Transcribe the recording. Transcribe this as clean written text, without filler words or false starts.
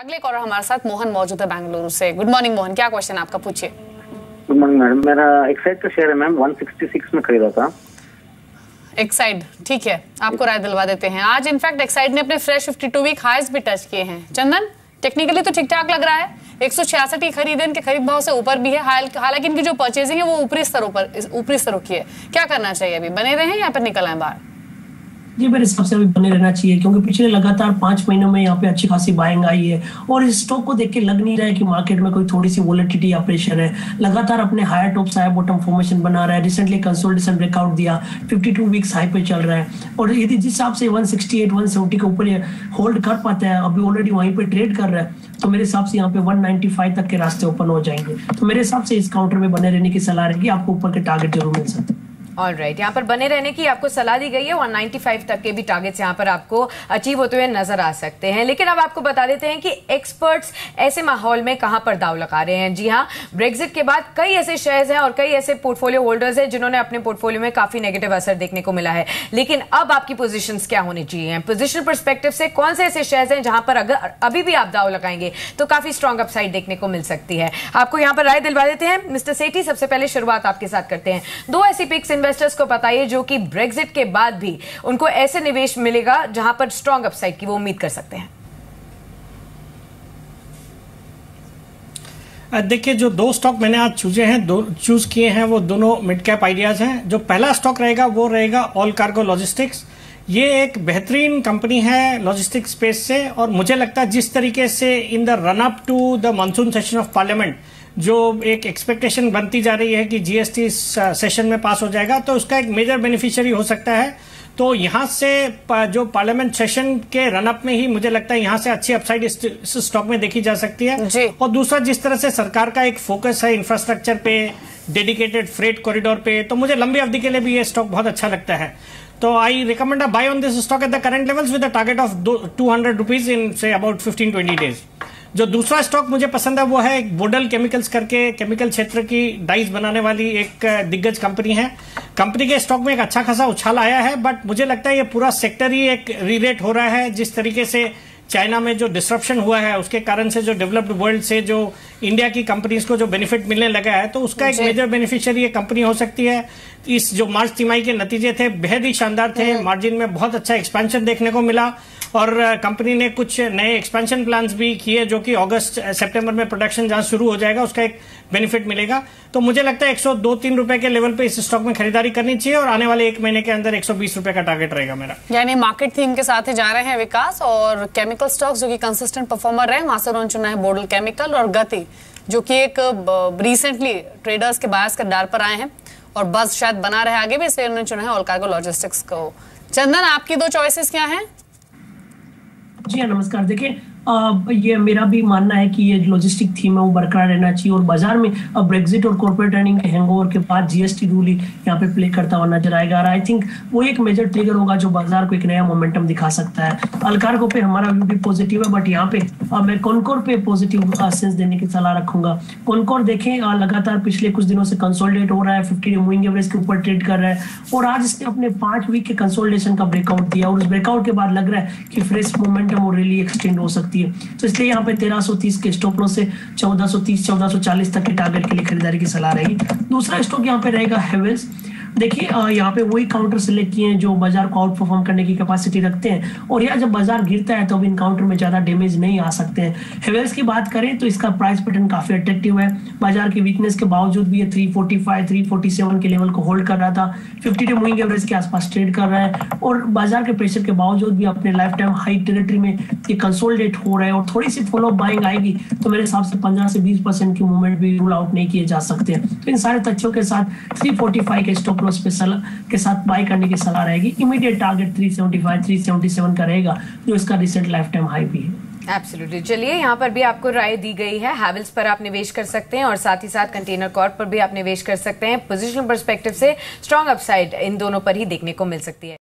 अगले कॉलर हमारे साथ मोहन मौजूद है बेंगलुरु से। गुड मॉर्निंग मोहन, क्या क्वेश्चन आपका, पूछिए। गुड मॉर्निंग मैडम, मेरा एक्साइड का शेयर है मैम, 166 में खरीदा था। एक्साइड, ठीक है, आपको राय दिलवा देते हैं। आज इनफैक्ट एक्साइड ने अपने फ्रेश 52 वीक हाईज भी टच किए हैं। चंदन, टेक्निकली तो ठीक ठाक लग रहा है, 166 खरीदे, इनके खरीद भाव से ऊपर भी है। हालांकि इनकी जो परचेजिंग है वो ऊपरी स्तरों की है। क्या करना चाहिए, अभी बने रहे या फिर निकल आए बाहर? जी, मेरे हिसाब से अभी बने रहना चाहिए, क्योंकि पिछले लगातार 5 महीनों में यहाँ पे अच्छी खासी बाइंग आई है और इस स्टॉक को देख के लग नहीं रहा है कि मार्केट में कोई थोड़ी सी वोलेटिलिटी या प्रेशर है। लगातार अपने higher tops higher bottom formation बना रहा है। रिसेंटली कंसोलिडेशन ब्रेकआउट दिया, 52 वीक्स हाई पे चल रहा है और यदि जिस हिसाब से 168 170 के ऊपर होल्ड कर पाता है, अभी ऑलरेडी वहीं पे ट्रेड कर रहा है, तो मेरे हिसाब से यहाँ पे 195 तक के रास्ते ओपन हो जाएंगे। तो मेरे हिसाब से इस काउंटर में बने रहने की सलाह रहेगी, आपको ऊपर के टारगेट जरूर मिल सकते हैं। ऑलराइट, यहाँ पर बने रहने की आपको सलाह दी गई है। 195 तक के भी टारगेट्स यहाँ पर आपको अचीव होते हुए नजर आ सकते हैं। लेकिन अब आपको बता देते हैं कि एक्सपर्ट्स ऐसे माहौल में कहां पर दाव लगा रहे हैं। जी हाँ, ब्रेक्जिट के बाद कई ऐसे शेयर्स हैं और कई ऐसे पोर्टफोलियो होल्डर्स हैं जिन्होंने अपने पोर्टफोलियो में काफी नेगेटिव असर देखने को मिला है। लेकिन अब आपकी पोजीशंस क्या होनी चाहिए, पोजिशन परस्पेक्टिव से कौन से ऐसे शेयर्स हैं जहां पर अगर अभी भी आप दाव लगाएंगे तो काफी स्ट्रॉन्ग अपसाइड देखने को मिल सकती है। आपको यहाँ पर राय दिलवा देते हैं। मिस्टर सेठी, सबसे पहले शुरुआत आपके साथ करते हैं। 2 ऐसी पिक्स इन्वेस्टर्स को बताइए जो कि ब्रेक्जिट के बाद भी उनको ऐसे निवेश मिलेगा जहां पर स्ट्रॉन्ग अपसाइड की वो उम्मीद कर सकते हैं। देखिए, जो 2 स्टॉक मैंने आज चूज किए हैं वो दोनों मिड कैप आइडियाज हैं। जो पहला स्टॉक रहेगा वो रहेगा ऑल कार्गो लॉजिस्टिक्स। ये एक बेहतरीन कंपनी है लॉजिस्टिक्स स्पेस से, और मुझे लगता है जिस तरीके से in the run up to the monsoon session of parliament जो एक एक्सपेक्टेशन बनती जा रही है कि जीएसटी सेशन में पास हो जाएगा, तो उसका एक मेजर बेनिफिशियरी हो सकता है। तो यहां से जो पार्लियामेंट सेशन के रनअप में ही मुझे लगता है यहां से अच्छी अपसाइड इस स्टॉक में देखी जा सकती है। और दूसरा, जिस तरह से सरकार का एक फोकस है इंफ्रास्ट्रक्चर पे, डेडिकेटेड फ्रेट कॉरिडोर पे, तो मुझे लंबी अवधि के लिए भी ये स्टॉक बहुत अच्छा लगता है। तो I recommend a buy on this stock at the current levels with a target of 200 rupees in say about 15-20 days. जो दूसरा स्टॉक मुझे पसंद है वो है बोडल केमिकल्स करके, केमिकल क्षेत्र की डाइज बनाने वाली एक दिग्गज कंपनी है। कंपनी के स्टॉक में एक अच्छा खासा उछाल आया है, बट मुझे लगता है ये पूरा सेक्टर ही एक रीरेट हो रहा है। जिस तरीके से चाइना में जो डिसरप्शन हुआ है उसके कारण से जो डेवलप्ड वर्ल्ड से जो इंडिया की कंपनीज को जो बेनिफिट मिलने लगा है, तो उसका एक मेजर बेनिफिशियरी ये कंपनी हो सकती है। इस जो मार्च तिमाही के नतीजे थे बेहद ही शानदार थे, मार्जिन में बहुत अच्छा एक्सपेंशन देखने को मिला और कंपनी ने कुछ नए एक्सपेंशन प्लान्स भी किए जो कि अगस्त सितंबर में प्रोडक्शन जहां शुरू हो जाएगा उसका एक बेनिफिट मिलेगा। तो मुझे लगता है 102-3 रुपए के लेवल पे इस स्टॉक में खरीदारी करनी चाहिए और आने वाले 1 महीने के अंदर 120 रुपए का टारगेट रहेगा मेरा। यानी मार्केट थीम के साथ ही जा रहे हैं विकास, और केमिकल स्टॉक्स जो कि कंसिस्टेंट परफॉर्मर रहे, वहां से उन्होंने चुना है बोडल केमिकल और गति, जो कि एक रिसेंटली ट्रेडर्स के बायस के डार पर आए हैं और बस शायद बना रहे आगे भी, इसलिए उन्होंने चुना है ऑल कार्गो लॉजिस्टिक्स को। चंदन, आपकी 2 चॉइसेस क्या हैं? जी हाँ, नमस्कार। देखिए, ये मेरा भी मानना है कि ये लॉजिस्टिक थीम है वो बरकरार रहना चाहिए और बाजार में अब ब्रेक्जिट और कॉर्पोरेट अर्निंग के हैंगओवर के बाद जीएसटी रूल ही यहाँ पे प्ले करता हुआ नजर आएगा और आई थिंक वो एक मेजर ट्रिगर होगा जो बाजार को एक नया मोमेंटम दिखा सकता है। अल्कार्गो पे हमारा व्यू भी पॉजिटिव है, बट यहाँ पे मैं कॉनकोर पे पॉजिटिव सेंस देने की सलाह रखूंगा। कॉनकोर देखें, लगातार पिछले कुछ दिनों से कंसोलिडेट हो रहा है, 50 मूविंग एवरेज के ऊपर ट्रेड कर रहा है और आज इसने अपने 5 वीक के कंसोलिडेशन का ब्रेकआउट दिया और उस ब्रेकआउट के बाद लग रहा है कि फ्रेश मोमेंटम और रैली एक्सटेंड हो सकती है। तो इसलिए यहाँ पे 1330 के स्टॉप लॉस से 1430-1440 तक के टारगेट के लिए खरीदारी की सलाह रहेगी। दूसरा स्टॉक यहाँ पे रहेगा हेवेल्स। देखिए, यहाँ पे वही काउंटर सेलेक्ट किए हैं जो बाजार को आउट परफॉर्म करने की कैपेसिटी रखते हैं और यहाँ जब बाजार गिरता है तो अब इन काउंटर में ज्यादा डैमेज नहीं आ सकते हैं। हेवेल्स की बात करें तो इसका प्राइस पैटर्न काफी अट्रैक्टिव है। बाजार की वीकनेस के बावजूद भी ये 345-347 के लेवल को होल्ड कर रहा था, 52 मूविंग एवरेज के आसपास ट्रेड कर रहा है और बाजार के प्रेशर के बावजूद भी अपने लाइफ टाइम हाई टेरिटरी में ये कंसोलिडेट हो रहा है और थोड़ी सी फॉलो बाइंग आएगी तो मेरे हिसाब से 15 से 20% की मूवमेंट भी रूल आउट नहीं किए जा सकते। तो इन सारे तथ्यों के साथ 345 के स्टॉप लॉस के साथ बाय करने की सलाह रहेगी। इमीडिएट टारगेट 375-377 का रहेगा जो इसका रिसेंट लाइफ टाइम हाई भी है। एब्सोल्युटली। चलिए, यहाँ पर भी आपको राय दी गई है, हैवेल्स पर आप निवेश कर सकते हैं और साथ ही साथ कंटेनर कॉर्प पर भी आप निवेश कर सकते हैं। पोजीशनल पर्सपेक्टिव से स्ट्रॉन्ग अपसाइड इन दोनों पर ही देखने को मिल सकती है।